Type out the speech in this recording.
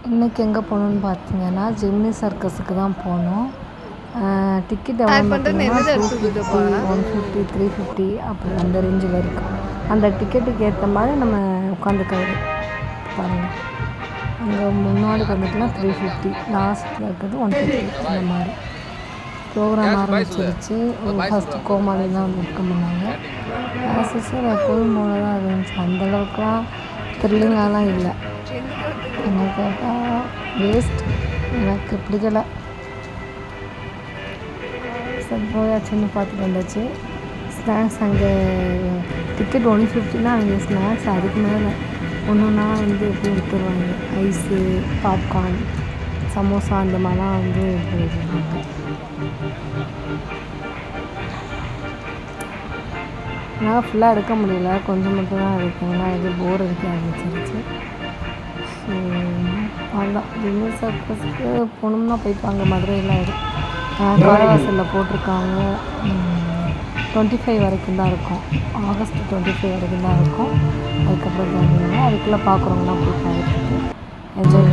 இன்றைக்கி எங்கே போகணுன்னு பார்த்தீங்கன்னா ஜெமினி சர்க்கஸுக்கு தான் போனோம். டிக்கெட் எவ்வளோ பார்த்தீங்கன்னா 250, 150, 350 அப்படி அந்த ரேஞ்சில் இருக்குது. அந்த டிக்கெட்டுக்கு ஏற்ற மாதிரி நம்ம உட்காந்துக்கிறது பாருங்கள். அங்கே முன்னாடி வந்துட்டுலாம் 350, லாஸ்ட்டில் இருக்கிறது 150 அந்த மாதிரி. ப்ரோக்ராம் ஆரம்பிச்சிருச்சு. ஃபஸ்ட்டு கோமாளி தான் வந்து வெல்கம் பண்ணாங்க. ஆஸ் எப்போதும் போல தான் இருந்துச்சு. அந்தளவுக்குலாம் த்ரில்லிங்காலாம் இல்லை. என்ன கேட்டால் வேஸ்ட், எனக்கு பிடிக்கலை. சரி போயாச்சுன்னு பார்த்துட்டு வந்தாச்சு. ஸ்நாக்ஸ் அங்கே டிக்கெட் 150 அவங்க ஸ்நாக்ஸ் அதுக்கு மேலே ஒன்றுனா வந்து எப்படி எடுத்துருவாங்க. ஐஸு, பாப்கார்ன், சமோசா அந்த மாதிரிலாம் வந்து எடுத்துருவாங்க. என்னால் ஃபுல்லாக எடுக்க முடியல, கொஞ்சம் மட்டும் தான் எடுத்தேன். ஏன்னா இது போர் அடிக்க ஆரம்பிச்சிருச்சு. ஸோ அதான் ஜெமினி சர்க்கஸுக்கு போகணும்னா போயிட்டு வாங்க. மதுரையில் காரவாசலில் போட்டிருக்காங்க. 25 வரைக்கும் தான் இருக்கும். ஆகஸ்ட் 25 வரைக்கும் தான் இருக்கும். அதுக்கப்புறம் அதுக்குள்ளே பார்க்குறவங்களாம் போய் பார்த்துட்டு என்ஜாய்